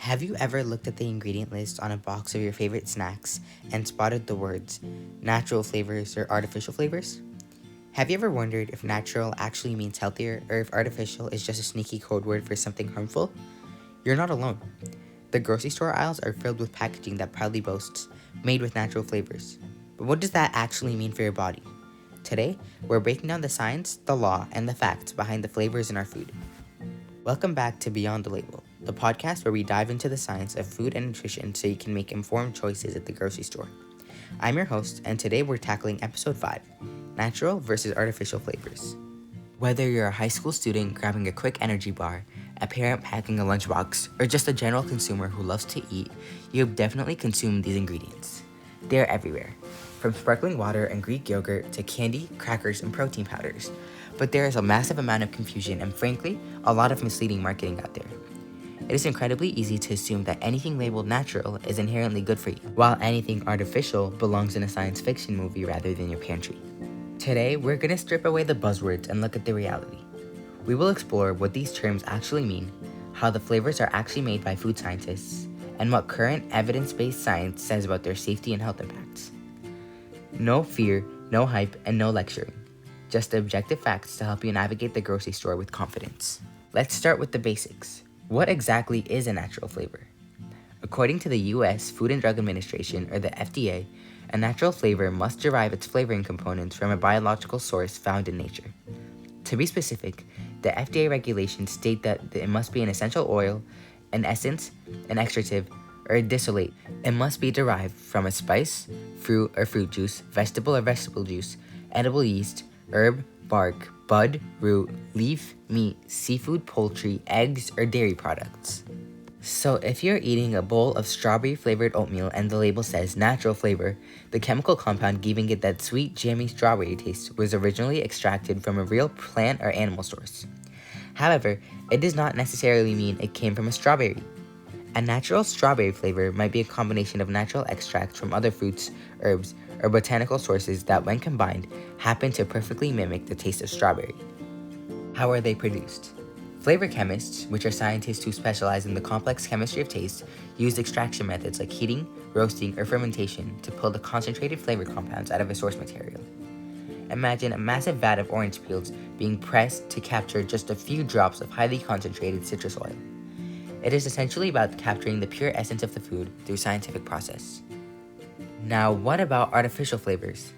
Have you ever looked at the ingredient list on a box of your favorite snacks and spotted the words natural flavors or artificial flavors? Have you ever wondered if natural actually means healthier or if artificial is just a sneaky code word for something harmful? You're not alone. The grocery store aisles are filled with packaging that proudly boasts made with natural flavors. But what does that actually mean for your body? Today, we're breaking down the science, the law, and the facts behind the flavors in our food. Welcome back to Beyond the Label, the podcast where we dive into the science of food and nutrition so you can make informed choices at the grocery store. I'm your host, and today we're tackling episode 5, natural versus artificial flavors. Whether you're a high school student grabbing a quick energy bar, a parent packing a lunchbox, or just a general consumer who loves to eat, you've definitely consumed these ingredients. They're everywhere, from sparkling water and Greek yogurt to candy, crackers, and protein powders. But there is a massive amount of confusion and, frankly, a lot of misleading marketing out there. It is incredibly easy to assume that anything labeled natural is inherently good for you, while anything artificial belongs in a science fiction movie rather than your pantry. Today, we're going to strip away the buzzwords and look at the reality. We will explore what these terms actually mean, how the flavors are actually made by food scientists, and what current evidence-based science says about their safety and health impacts. No fear, no hype, and no lecturing. Just objective facts to help you navigate the grocery store with confidence. Let's start with the basics. What exactly is a natural flavor? According to the U.S. Food and Drug Administration, or the FDA, a natural flavor must derive its flavoring components from a biological source found in nature. To be specific, the FDA regulations state that it must be an essential oil, an essence, an extractive, or a distillate. It must be derived from a spice, fruit or fruit juice, vegetable or vegetable juice, edible yeast, herb, bark, bud, root, leaf, meat, seafood, poultry, eggs, or dairy products. So if you're eating a bowl of strawberry-flavored oatmeal and the label says natural flavor, the chemical compound giving it that sweet, jammy strawberry taste was originally extracted from a real plant or animal source. However, it does not necessarily mean it came from a strawberry. A natural strawberry flavor might be a combination of natural extracts from other fruits, herbs, or botanical sources that, when combined, happen to perfectly mimic the taste of strawberry. How are they produced? Flavor chemists, which are scientists who specialize in the complex chemistry of taste, use extraction methods like heating, roasting, or fermentation to pull the concentrated flavor compounds out of a source material. Imagine a massive vat of orange peels being pressed to capture just a few drops of highly concentrated citrus oil. It is essentially about capturing the pure essence of the food through scientific process. Now, what about artificial flavors?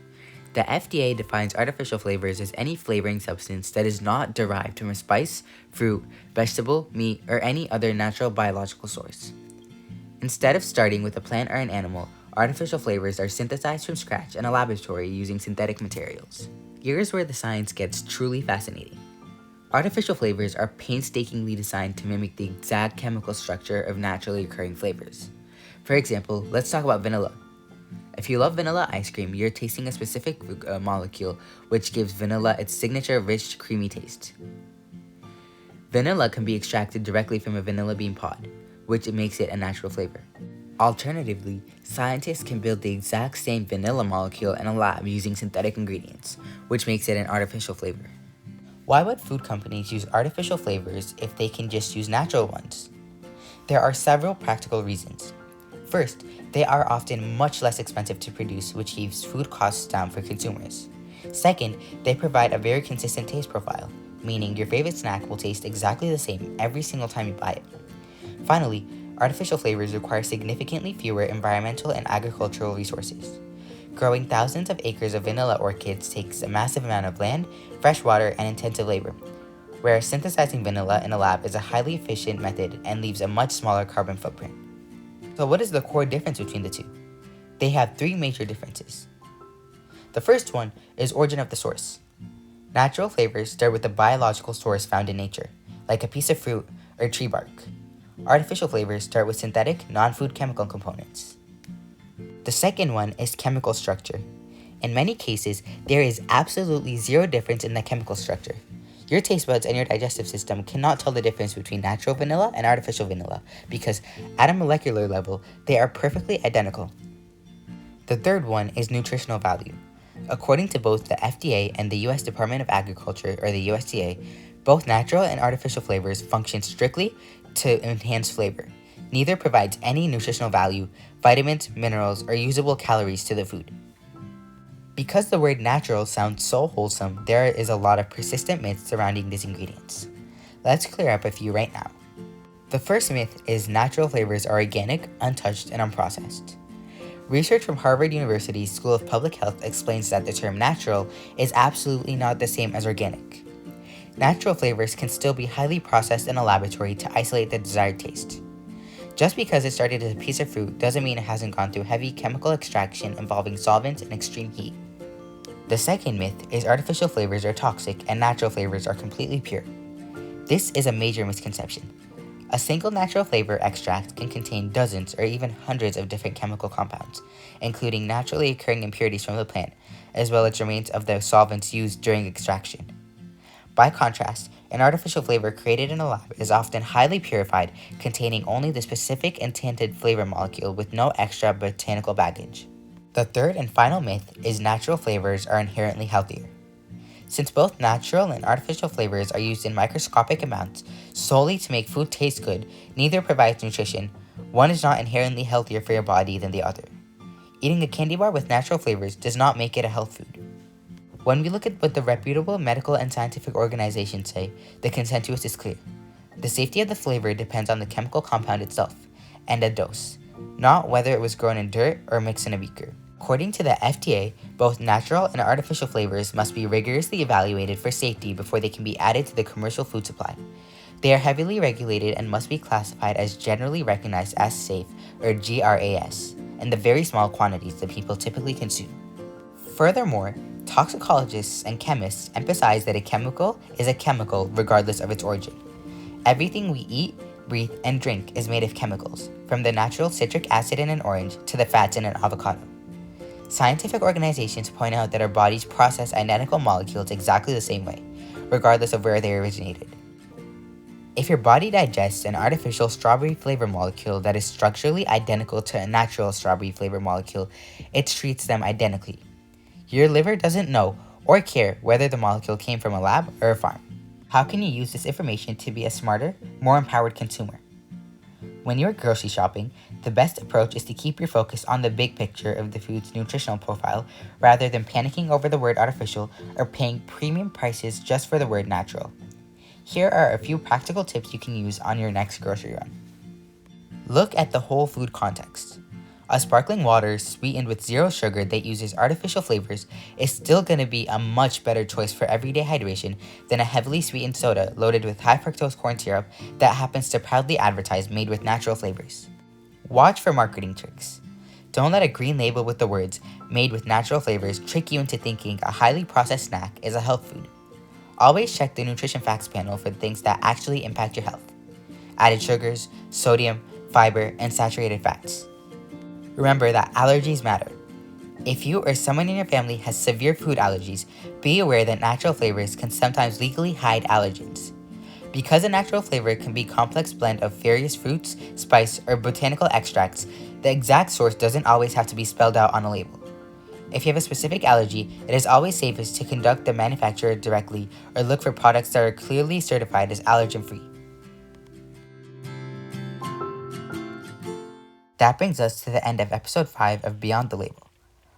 The FDA defines artificial flavors as any flavoring substance that is not derived from a spice, fruit, vegetable, meat, or any other natural biological source. Instead of starting with a plant or an animal, artificial flavors are synthesized from scratch in a laboratory using synthetic materials. Here's where the science gets truly fascinating. Artificial flavors are painstakingly designed to mimic the exact chemical structure of naturally occurring flavors. For example, let's talk about vanilla. If you love vanilla ice cream, you're tasting a specific molecule which gives vanilla its signature rich, creamy taste. Vanilla can be extracted directly from a vanilla bean pod, which makes it a natural flavor. Alternatively, scientists can build the exact same vanilla molecule in a lab using synthetic ingredients, which makes it an artificial flavor. Why would food companies use artificial flavors if they can just use natural ones? There are several practical reasons. First, they are often much less expensive to produce, which keeps food costs down for consumers. Second, they provide a very consistent taste profile, meaning your favorite snack will taste exactly the same every single time you buy it. Finally, artificial flavors require significantly fewer environmental and agricultural resources. Growing thousands of acres of vanilla orchids takes a massive amount of land, fresh water, and intensive labor, whereas synthesizing vanilla in a lab is a highly efficient method and leaves a much smaller carbon footprint. So what is the core difference between the two? They have 3 major differences. The first one is origin of the source. Natural flavors start with a biological source found in nature, like a piece of fruit or tree bark. Artificial flavors start with synthetic, non-food chemical components. The second one is chemical structure. In many cases, there is absolutely zero difference in the chemical structure. Your taste buds and your digestive system cannot tell the difference between natural vanilla and artificial vanilla because at a molecular level, they are perfectly identical. The third one is nutritional value. According to both the FDA and the U.S. Department of Agriculture, or the USDA, both natural and artificial flavors function strictly to enhance flavor. Neither provides any nutritional value, vitamins, minerals, or usable calories to the food. Because the word natural sounds so wholesome, there is a lot of persistent myths surrounding these ingredients. Let's clear up a few right now. The first myth is natural flavors are organic, untouched, and unprocessed. Research from Harvard University School of Public Health explains that the term natural is absolutely not the same as organic. Natural flavors can still be highly processed in a laboratory to isolate the desired taste. Just because it started as a piece of fruit doesn't mean it hasn't gone through heavy chemical extraction involving solvents and extreme heat. The second myth is artificial flavors are toxic and natural flavors are completely pure. This is a major misconception. A single natural flavor extract can contain dozens or even hundreds of different chemical compounds, including naturally occurring impurities from the plant, as well as remains of the solvents used during extraction. By contrast, an artificial flavor created in a lab is often highly purified, containing only the specific intended flavor molecule with no extra botanical baggage. The third and final myth is natural flavors are inherently healthier. Since both natural and artificial flavors are used in microscopic amounts solely to make food taste good, neither provides nutrition. One is not inherently healthier for your body than the other. Eating a candy bar with natural flavors does not make it a health food. When we look at what the reputable medical and scientific organizations say, the consensus is clear. The safety of the flavor depends on the chemical compound itself and a dose, not whether it was grown in dirt or mixed in a beaker. According to the FDA, both natural and artificial flavors must be rigorously evaluated for safety before they can be added to the commercial food supply. They are heavily regulated and must be classified as generally recognized as safe, or GRAS, in the very small quantities that people typically consume. Furthermore, toxicologists and chemists emphasize that a chemical is a chemical regardless of its origin. Everything we eat, breathe, and drink is made of chemicals, from the natural citric acid in an orange to the fats in an avocado. Scientific organizations point out that our bodies process identical molecules exactly the same way, regardless of where they originated. If your body digests an artificial strawberry flavor molecule that is structurally identical to a natural strawberry flavor molecule, it treats them identically. Your liver doesn't know or care whether the molecule came from a lab or a farm. How can you use this information to be a smarter, more empowered consumer? When you're grocery shopping, the best approach is to keep your focus on the big picture of the food's nutritional profile rather than panicking over the word artificial or paying premium prices just for the word natural. Here are a few practical tips you can use on your next grocery run. Look at the whole food context. A sparkling water sweetened with zero sugar that uses artificial flavors is still going to be a much better choice for everyday hydration than a heavily sweetened soda loaded with high fructose corn syrup that happens to proudly advertise made with natural flavors. Watch for marketing tricks. Don't let a green label with the words made with natural flavors trick you into thinking a highly processed snack is a health food. Always check the nutrition facts panel for the things that actually impact your health. Added sugars, sodium, fiber, and saturated fats. Remember that allergies matter. If you or someone in your family has severe food allergies, be aware that natural flavors can sometimes legally hide allergens. Because a natural flavor can be a complex blend of various fruits, spice, or botanical extracts, the exact source doesn't always have to be spelled out on a label. If you have a specific allergy, it is always safest to contact the manufacturer directly or look for products that are clearly certified as allergen-free. That brings us to the end of episode 5 of Beyond the Label.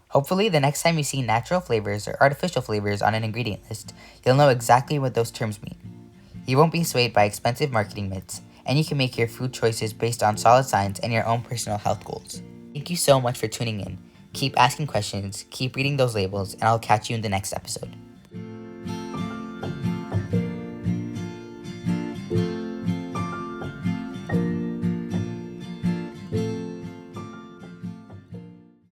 Hopefully, the next time you see natural flavors or artificial flavors on an ingredient list, you'll know exactly what those terms mean. You won't be swayed by expensive marketing myths, and you can make your food choices based on solid science and your own personal health goals. Thank you so much for tuning in. Keep asking questions, keep reading those labels, and I'll catch you in the next episode.